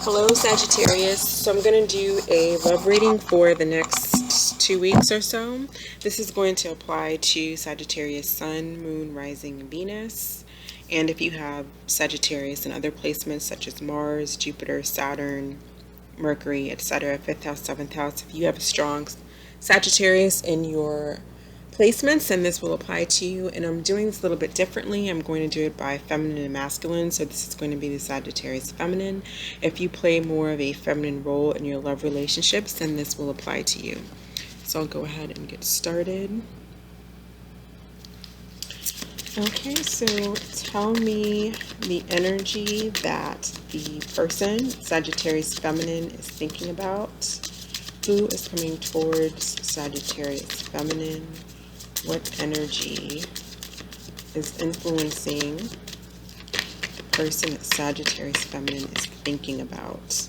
Hello Sagittarius. So I'm going to do a love reading for the next 2 weeks or so. This is going to apply to Sagittarius Sun, Moon, Rising, and Venus. And if you have Sagittarius in other placements such as Mars, Jupiter, Saturn, Mercury, etc., 5th house, 7th house, if you have a strong Sagittarius in your placements, and this will apply to you. And I'm doing this a little bit differently. I'm going to do it by feminine and masculine, so this is going to be the Sagittarius feminine. If you play more of a feminine role in your love relationships, then this will apply to you. So I'll go ahead and get started. Okay, so tell me the energy that the person, Sagittarius feminine, is thinking about. Who is coming towards Sagittarius feminine? What energy is influencing the person that Sagittarius feminine is thinking about?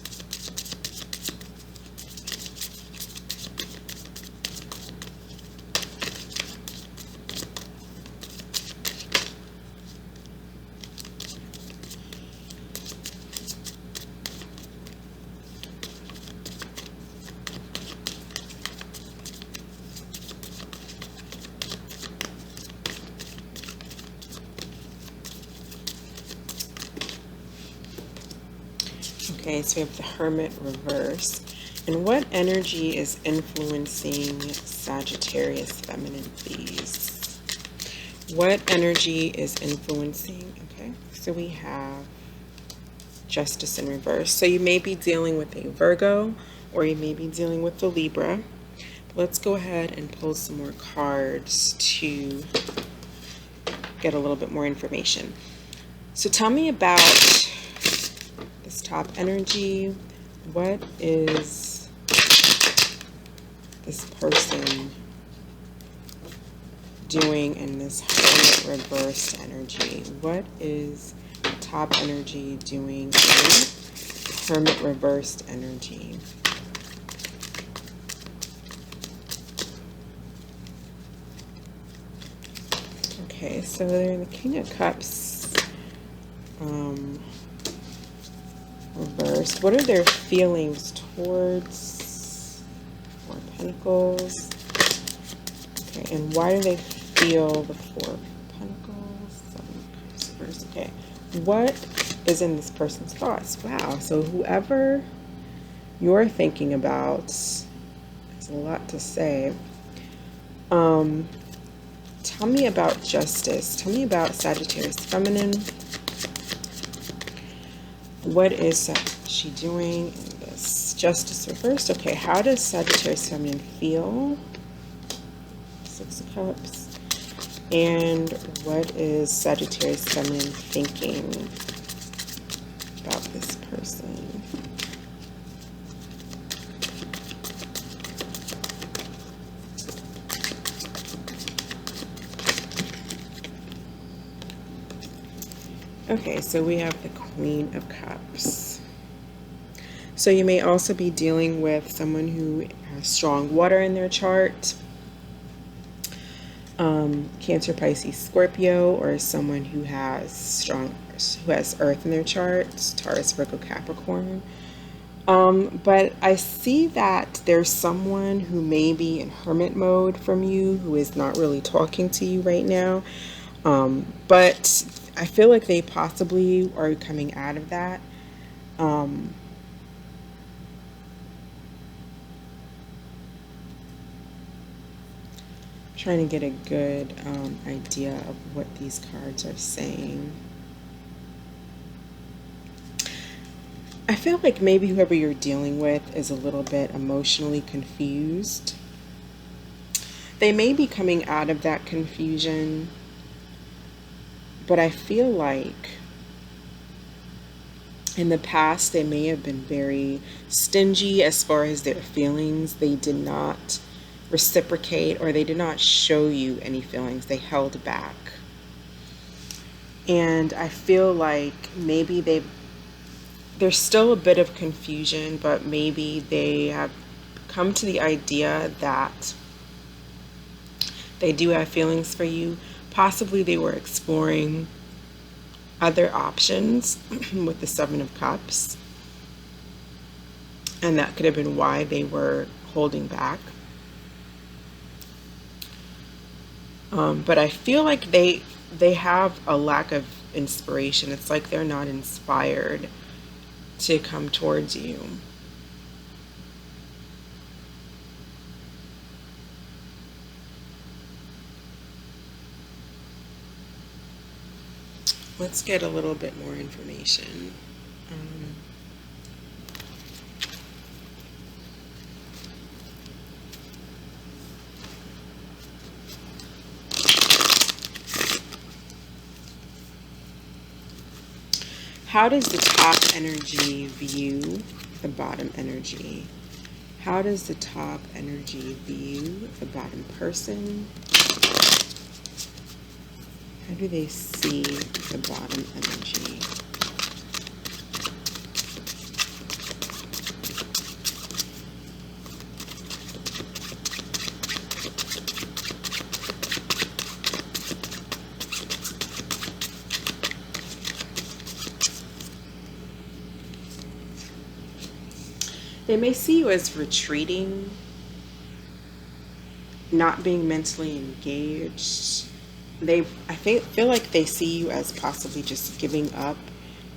Okay, so we have the Hermit reverse. And what energy is influencing Sagittarius feminine, please? What energy is influencing? Okay, so we have Justice in reverse. So you may be dealing with a Virgo, or you may be dealing with the Libra. Let's go ahead and pull some more cards to get a little bit more information. So tell me about this top energy. What is this person doing in this Hermit reversed energy? What is top energy doing in Hermit reversed energy? Okay, so they're the King of Cups reverse. What are their feelings towards Four of Pentacles? Okay, and why do they feel the Four of Pentacles? Seven of Cups reverse. Okay, what is in this person's thoughts? Wow, so whoever you're thinking about has a lot to say. Tell me about Justice. Tell me about Sagittarius feminine. What is she doing in this Justice reversed? Okay, how does Sagittarius feminine feel? Six of Cups. And what is Sagittarius feminine thinking about this person? Okay, so we have the Queen of Cups. So you may also be dealing with someone who has strong water in their chart. Cancer, Pisces, Scorpio, or someone who has Earth in their chart, Taurus, Virgo, Capricorn. But I see that there's someone who may be in hermit mode from you, who is not really talking to you right now. But I feel like they possibly are coming out of that. Trying to get a good idea of what these cards are saying. I feel like maybe whoever you're dealing with is a little bit emotionally confused. They may be coming out of that confusion, but I feel like in the past they may have been very stingy as far as their feelings. They did not reciprocate, or they did not show you any feelings. They held back. And I feel like maybe there's still a bit of confusion, but maybe they have come to the idea that they do have feelings for you. Possibly they were exploring other options with the Seven of Cups. And that could have been why they were holding back. But I feel like they have a lack of inspiration. It's like they're not inspired to come towards you. Let's get a little bit more information. How does the top energy view the bottom energy? How does the top energy view the bottom person? How do they see the bottom energy? They may see you as retreating, not being mentally engaged. Feel like they see you as possibly just giving up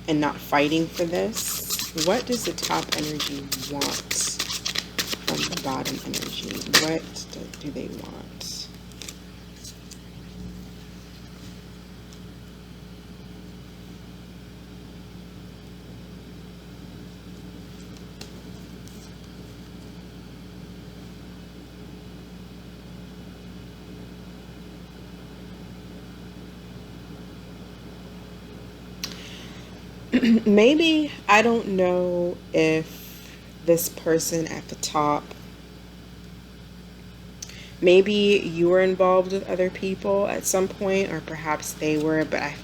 and not fighting for this. What does the top energy want from the bottom energy? What do they want? Maybe, I don't know if this person at the top, maybe you were involved with other people at some point, or perhaps they were, but I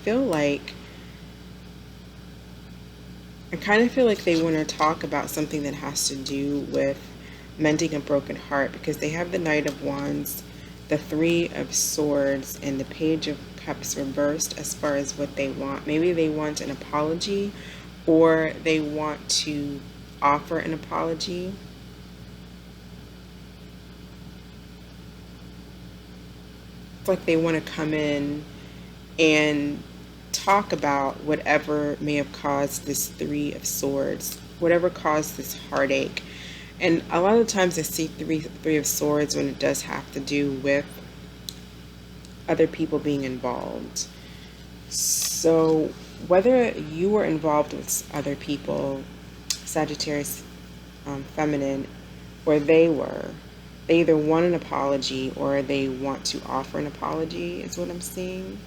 kind of feel like they want to talk about something that has to do with mending a broken heart, because they have the Knight of Wands, the Three of Swords, and the Page of Cups reversed as far as what they want. Maybe they want an apology, or they want to offer an apology. It's like they want to come in and talk about whatever may have caused this Three of Swords, whatever caused this heartache. And a lot of times I see three of Swords when it does have to do with other people being involved. So whether you were involved with other people, Sagittarius Feminine, or they either want an apology or they want to offer an apology is what I'm seeing.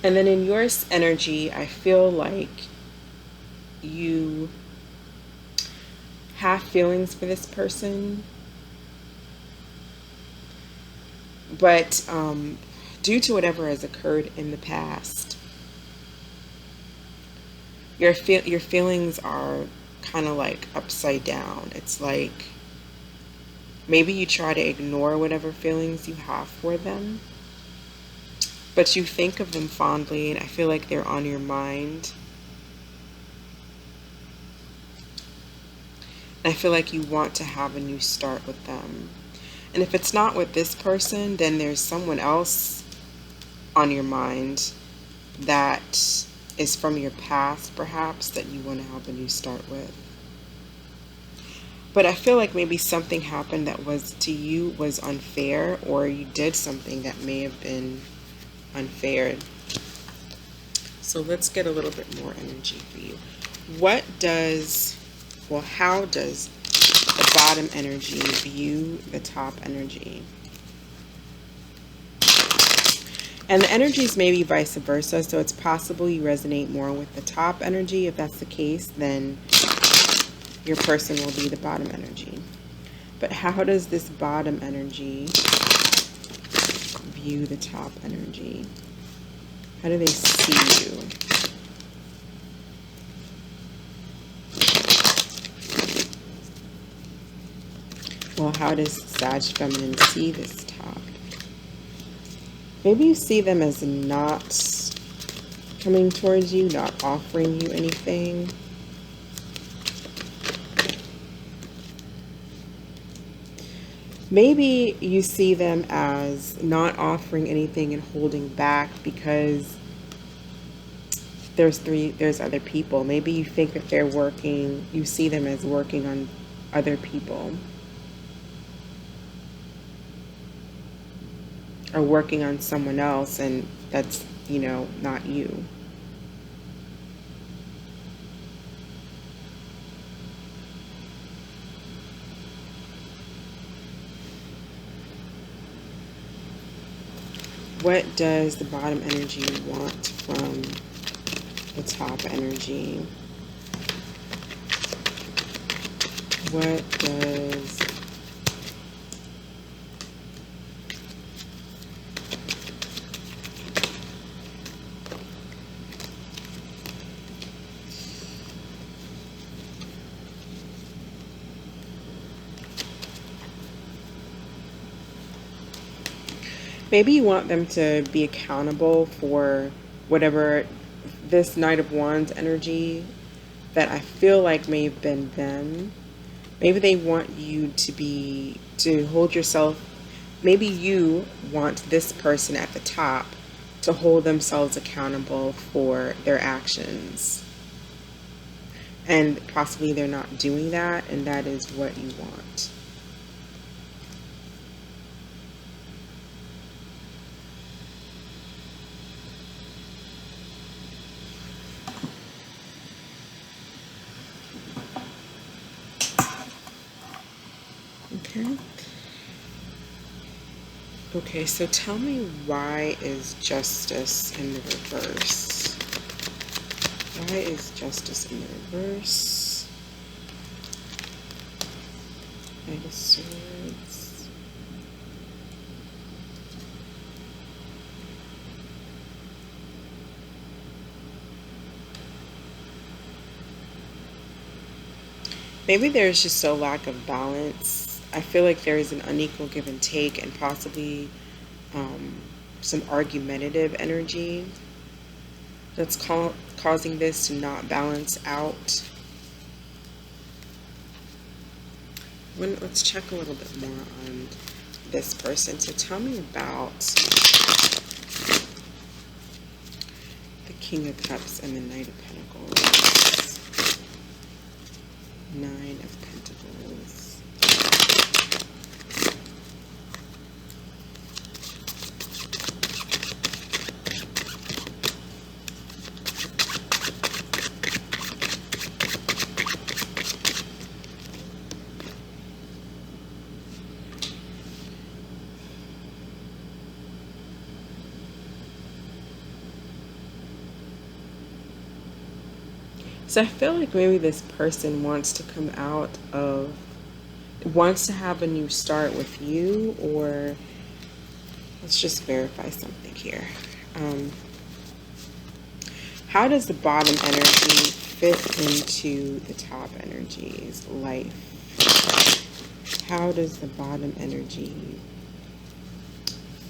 And then in your energy, I feel like you have feelings for this person, but due to whatever has occurred in the past, your feelings are kind of like upside down. It's like maybe you try to ignore whatever feelings you have for them, but you think of them fondly, and I feel like they're on your mind. And I feel like you want to have a new start with them. And if it's not with this person, then there's someone else on your mind that is from your past, perhaps, that you want to have a new start with. But I feel like maybe something happened that was to you was unfair, or you did something that may have been unfair. So let's get a little bit more energy for you. How does the bottom energy view the top energy? And the energies may be vice versa, so it's possible you resonate more with the top energy. If that's the case, then your person will be the bottom energy. But how does this bottom energy view the top energy? How do they see you? Well, how does Sag Feminine see this top? Maybe you see them as not coming towards you, not offering you anything. Maybe you see them as not offering anything and holding back because there's other people. Maybe you think that they're working, you see them as working on other people or working on someone else, and that's, you know, not you. What does the bottom energy want from the top energy? What does maybe you want them to be accountable for whatever this Knight of Wands energy that I feel like may have been them. Maybe they want you to hold yourself. Maybe you want this person at the top to hold themselves accountable for their actions. And possibly they're not doing that, and that is what you want. Okay. Okay, so tell me, why is justice in the reverse? Why is justice in the reverse? Knight of Swords. Maybe there's just a lack of balance. I feel like there is an unequal give and take, and possibly some argumentative energy that's causing this to not balance out. Let's check a little bit more on this person. So tell me about the King of Cups and the Knight of Pentacles. Nine of Pentacles. So I feel like maybe this person wants to wants to have a new start with you, or let's just verify something here. How does the bottom energy fit into the top energies? Life. How does the bottom energy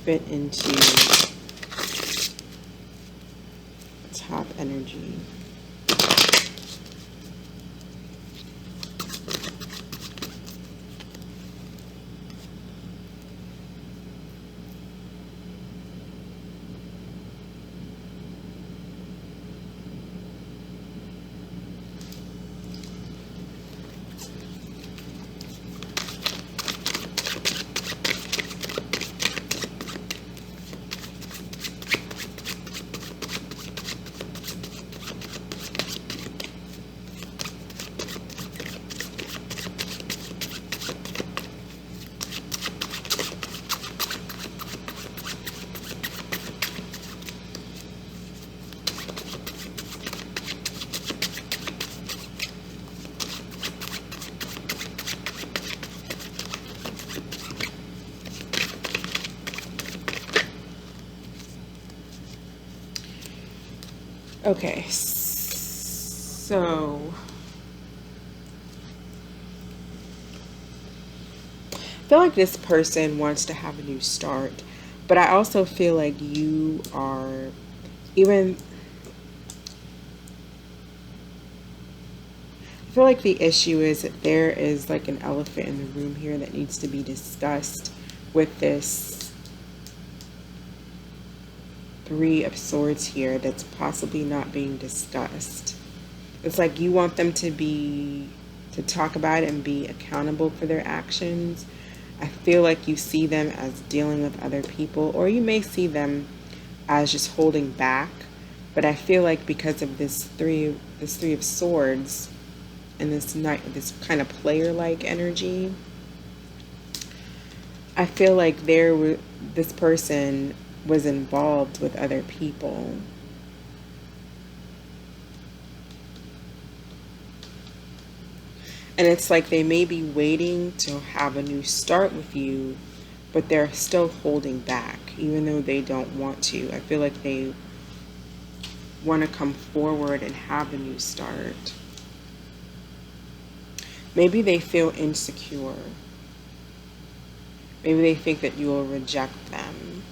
fit into the top energy? Okay, so I feel like this person wants to have a new start, But I also feel like you are, even, I feel like the issue is that there is like an elephant in the room here that needs to be discussed with this Three of Swords here that's possibly not being discussed. It's like you want them to talk about it and be accountable for their actions. I feel like you see them as dealing with other people, or you may see them as just holding back. But I feel like because of this three of Swords and this kind of player-like energy, I feel like this person was involved with other people. And it's like they may be waiting to have a new start with you, but they're still holding back, even though they don't want to. I feel like they want to come forward and have a new start. Maybe they feel insecure. Maybe they think that you will reject them.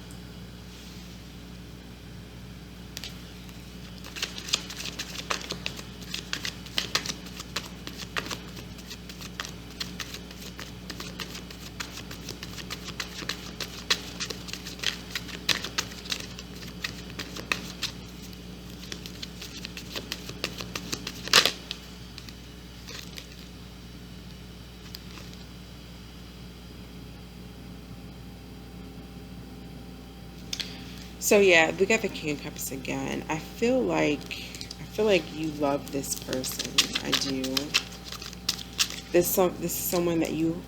So yeah, we got the King of Cups again. I feel like you love this person. I do. This is someone that you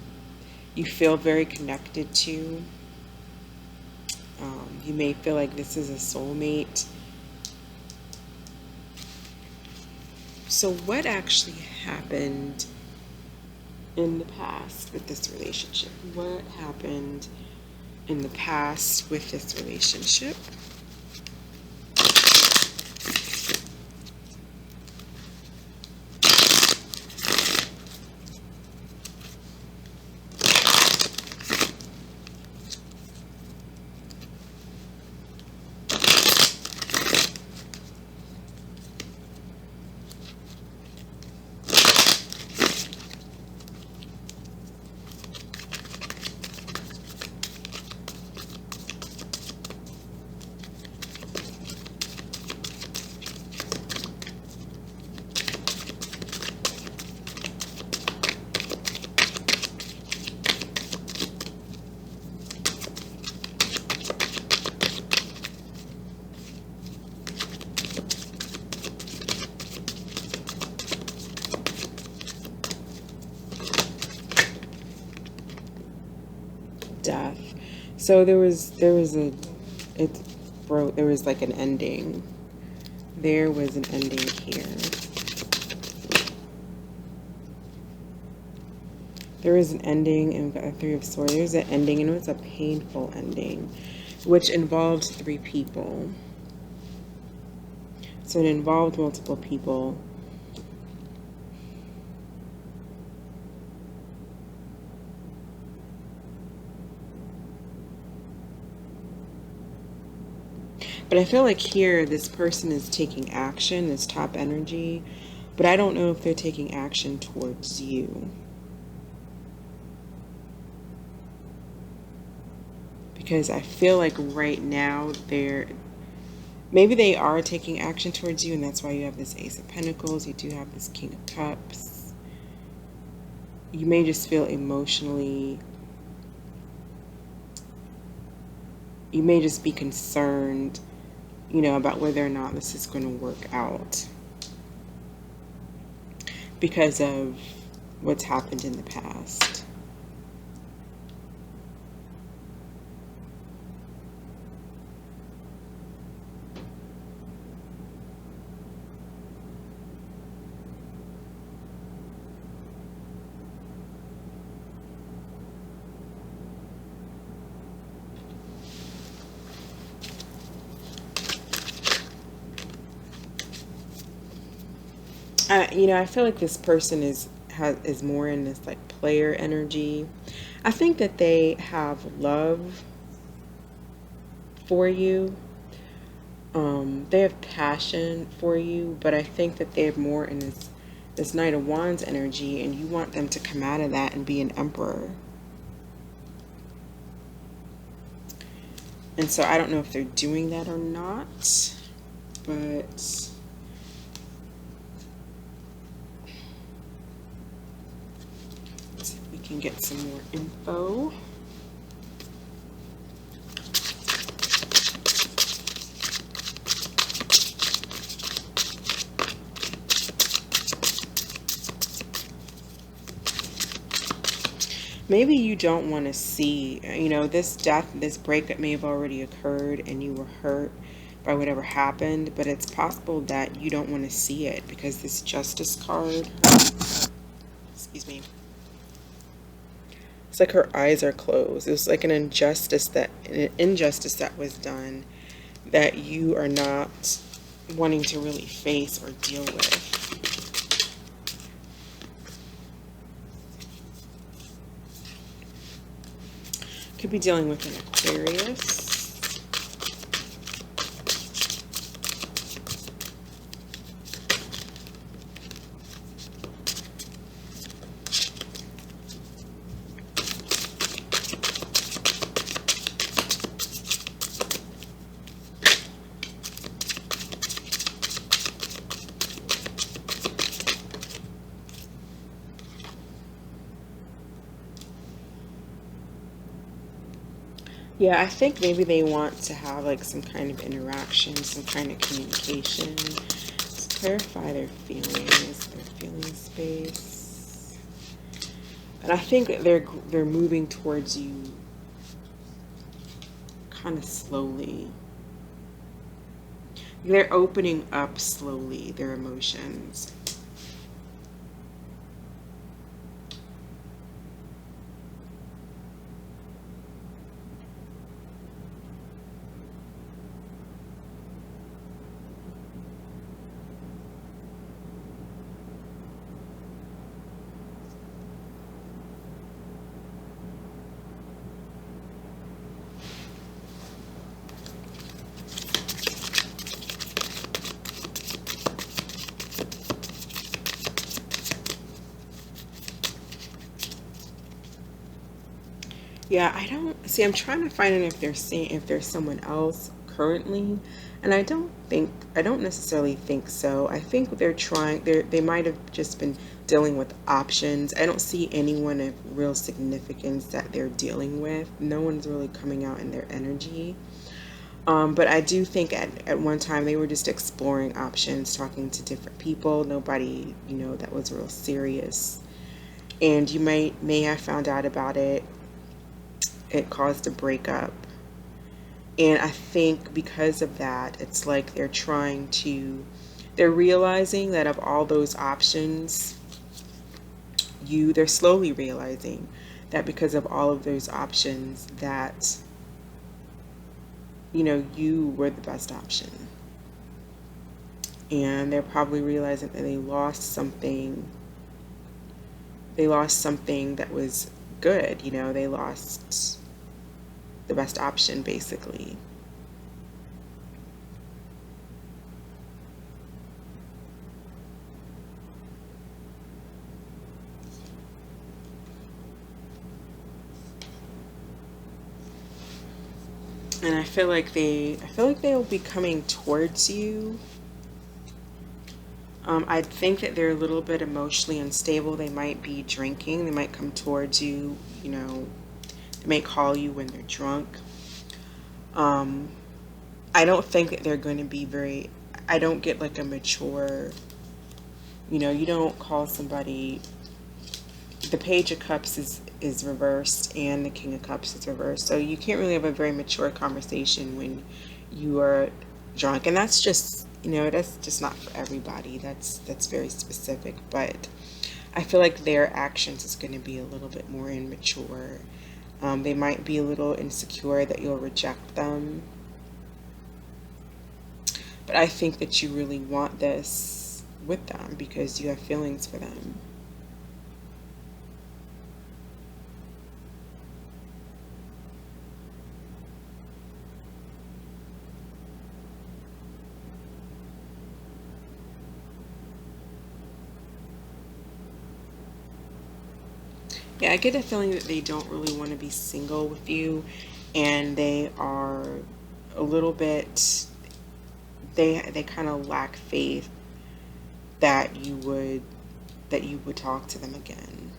feel very connected to. You may feel like this is a soulmate. So what actually happened in the past with this relationship? What happened in the past with this relationship? Death. So there was like an ending. There was an ending here. There was an ending, and we've got a Three of Swords. There's an ending, and it was a painful ending, which involved three people. So it involved multiple people. But I feel like here, this person is taking action, this top energy, but I don't know if they're taking action towards you. Because I feel like right now maybe they are taking action towards you, and that's why you have this Ace of Pentacles, you do have this King of Cups. You may just feel emotionally, you may just be concerned, you know, about whether or not this is going to work out because of what's happened in the past. You know, I feel like this person is more in this like player energy. I think that they have love. for you. They have passion for you, but I think that they're more in this Knight of Wands energy, and you want them to come out of that and be an emperor. And so I don't know if they're doing that or not, but let's see if we can get some more info. Maybe you don't want to see, this death, this breakup may have already occurred and you were hurt by whatever happened, but it's possible that you don't want to see it because this Justice card, excuse me, it's like her eyes are closed. It was like an injustice that was done that you are not wanting to really face or deal with. Could be dealing with an Aquarius. Yeah, I think maybe they want to have like some kind of interaction, some kind of communication. Let's clarify their feelings, their feeling space. And I think that they're moving towards you kind of slowly. They're opening up slowly their emotions. Yeah, I don't see. I'm trying to find out if they're seeing if there's someone else currently, and I don't necessarily think so. I think they're trying. They might have just been dealing with options. I don't see anyone of real significance that they're dealing with. No one's really coming out in their energy. But I do think at one time they were just exploring options, talking to different people. Nobody, that was real serious. And you may have found out about it. It caused a breakup. And I think because of that, it's like they're realizing that of all those options, they're slowly realizing that because of all of those options that, you were the best option. And they're probably realizing that they lost something. They lost something that was good, they lost the best option, basically. And I feel like they'll be coming towards you. I think that they're a little bit emotionally unstable. They might be drinking. They might come towards you, they may call you when they're drunk. I don't think that they're going to be I don't get like a mature, you don't call somebody. The Page of Cups is reversed and the King of Cups is reversed. So you can't really have a very mature conversation when you are drunk. And that's just, that's just not for everybody. That's very specific. But I feel like their actions is going to be a little bit more immature. They might be a little insecure that you'll reject them. But I think that you really want this with them because you have feelings for them. Yeah, I get a feeling that they don't really want to be single with you, and they are a little bit, they kind of lack faith that you would talk to them again,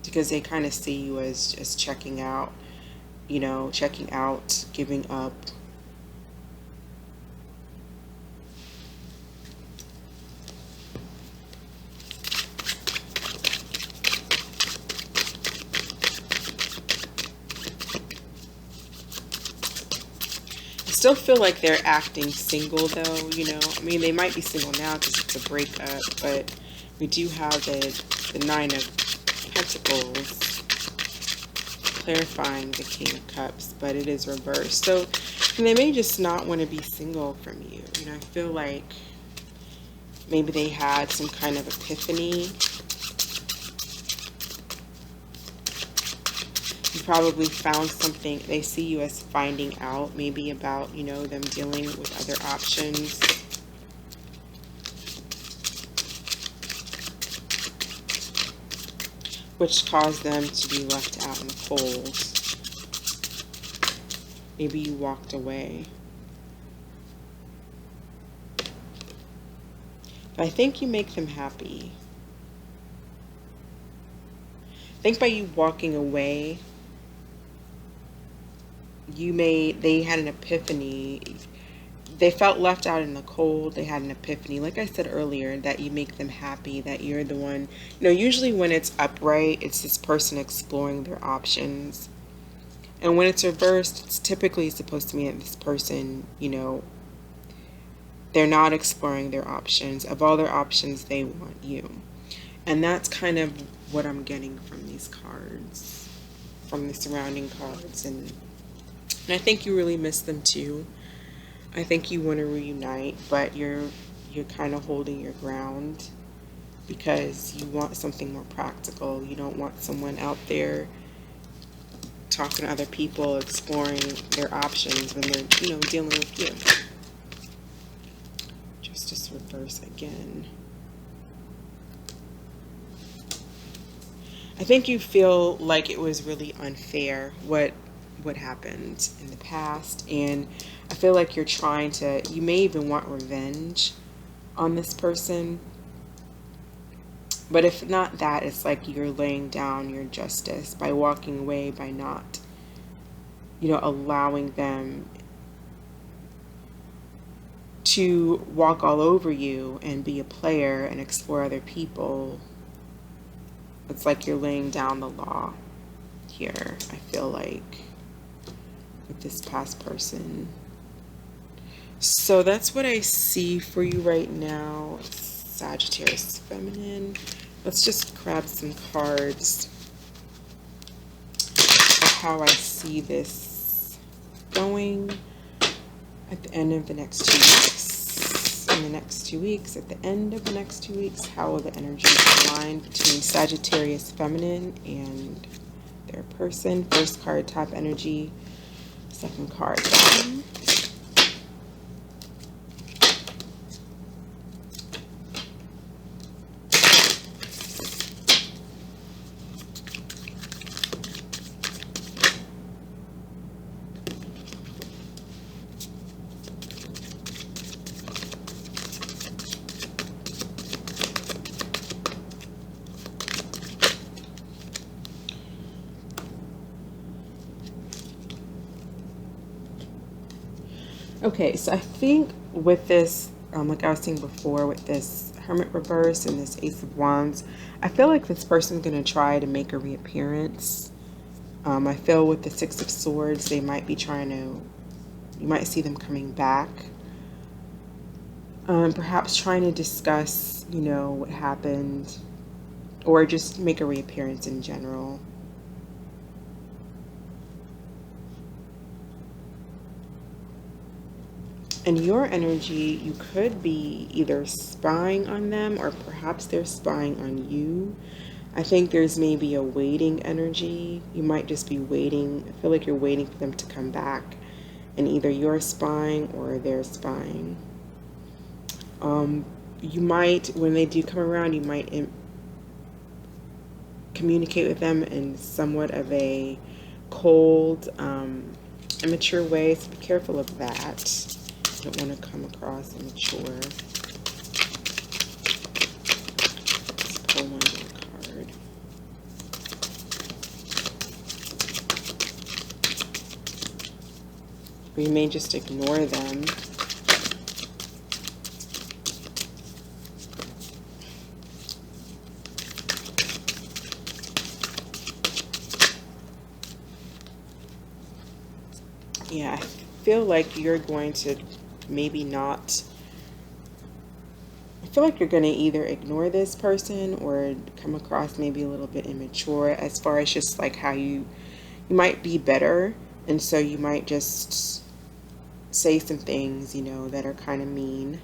because they kind of see you as just checking out, checking out, giving up. I still feel like they're acting single though, I mean, they might be single now because it's a breakup, but we do have the Nine of Pentacles clarifying the King of Cups, but it is reversed. So they may just not want to be single from you. I feel like maybe they had some kind of epiphany. You probably found something. They see you as finding out maybe about, them dealing with other options. Which caused them to be left out in the cold. Maybe you walked away. But I think you make them happy. I think by you walking away, they had an epiphany. They felt left out in the cold. They had an epiphany, like I said earlier, that you make them happy, that you're the one. Usually when it's upright, it's this person exploring their options. And when it's reversed, it's typically supposed to mean that this person, they're not exploring their options. Of all their options, they want you. And that's kind of what I'm getting from these cards, from the surrounding cards. And I think you really miss them too. I think you want to reunite, but you're kind of holding your ground because you want something more practical. You don't want someone out there talking to other people, exploring their options when they're, dealing with you. Justice reverse again. I think you feel like it was really unfair what happened in the past, and I feel like you're trying to, you may even want revenge on this person, but if not that, it's like you're laying down your justice by walking away, by not, allowing them to walk all over you and be a player and explore other people. It's like you're laying down the law here, I feel like, with this past person. So that's what I see for you right now, Sagittarius Feminine. Let's just grab some cards of how I see this going at the end of the next 2 weeks. In the next 2 weeks, at the end of the next 2 weeks, how will the energies align between Sagittarius Feminine and their person? First card, top energy. Second card, bottom. Okay, so I think with this, like I was saying before, with this Hermit reverse and this Ace of Wands, I feel like this person's going to try to make a reappearance. I feel with the Six of Swords, they might be trying to, you might see them coming back. Perhaps trying to discuss, what happened, or just make a reappearance in general. And your energy, you could be either spying on them or perhaps they're spying on you. I think there's maybe a waiting energy. You might just be waiting. I feel like you're waiting for them to come back. And either you're spying or they're spying. You might, when they do come around, you might communicate with them in somewhat of a cold, immature way. So be careful of that. You don't want to come across immature. Let's pull one more card. We may just ignore them. Yeah, I feel like you're going to maybe not. I feel like you're going to either ignore this person or come across maybe a little bit immature as far as just like how you might be better. And so you might just say some things, you know, that are kind of mean.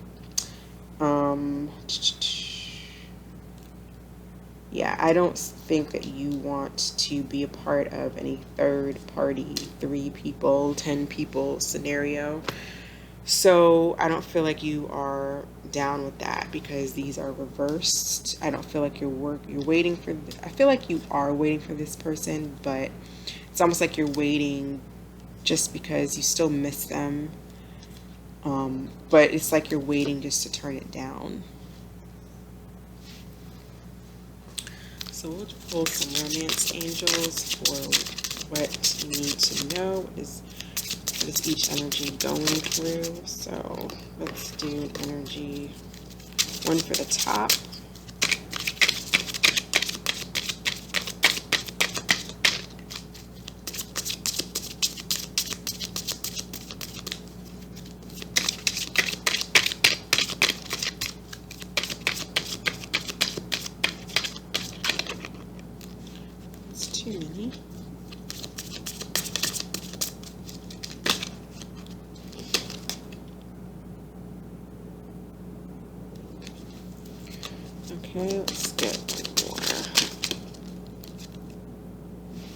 Yeah, I don't think that you want to be a part of any third party, 3 people, 10 people scenario. So I don't feel like you are down with that because these are reversed. I don't feel like you're waiting for, I feel like you are waiting for this person, but it's almost like you're waiting just because you still miss them. But it's like you're waiting just to turn it down. So we'll pull some romance angels for what you need to know. What is each energy going through? So let's do an energy, one for the top. Too many. Okay, let's get more.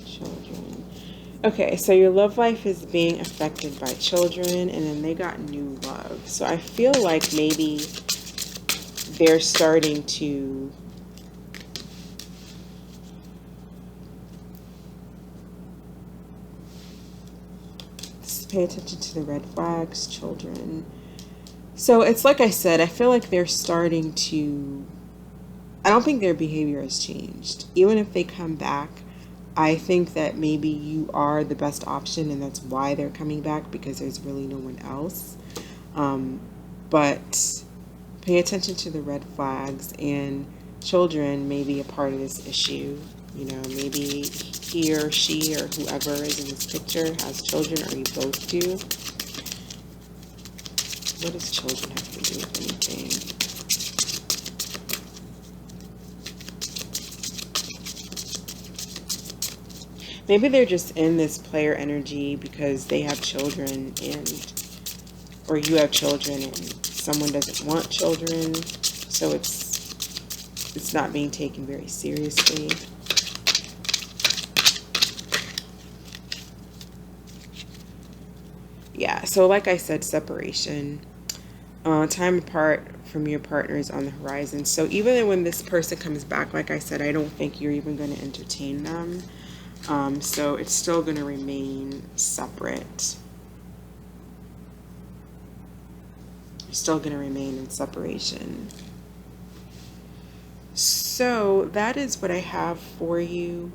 Children. Okay, so your love life is being affected by children, and then they got new love. So I feel like maybe they're starting to pay attention to the red flags, children. So it's like I said, I feel like they're starting to, I don't think their behavior has changed. Even if they come back, I think that maybe you are the best option and that's why they're coming back, because there's really no one else. But pay attention to the red flags, and children may be a part of this issue. You know, maybe he or she or whoever is in this picture has children, or you both do. What does children have to do with anything? Maybe they're just in this player energy because they have children, or you have children and someone doesn't want children, so it's not being taken very seriously. Yeah, so like I said, separation. Time apart from your partner is on the horizon. So even when this person comes back, like I said, I don't think you're even going to entertain them. So it's still going to remain separate. You're still going to remain in separation. So that is what I have for you,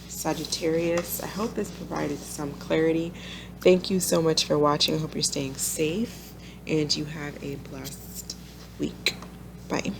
Sagittarius. I hope this provided some clarity. Thank you so much for watching. I hope you're staying safe and you have a blessed week. Bye.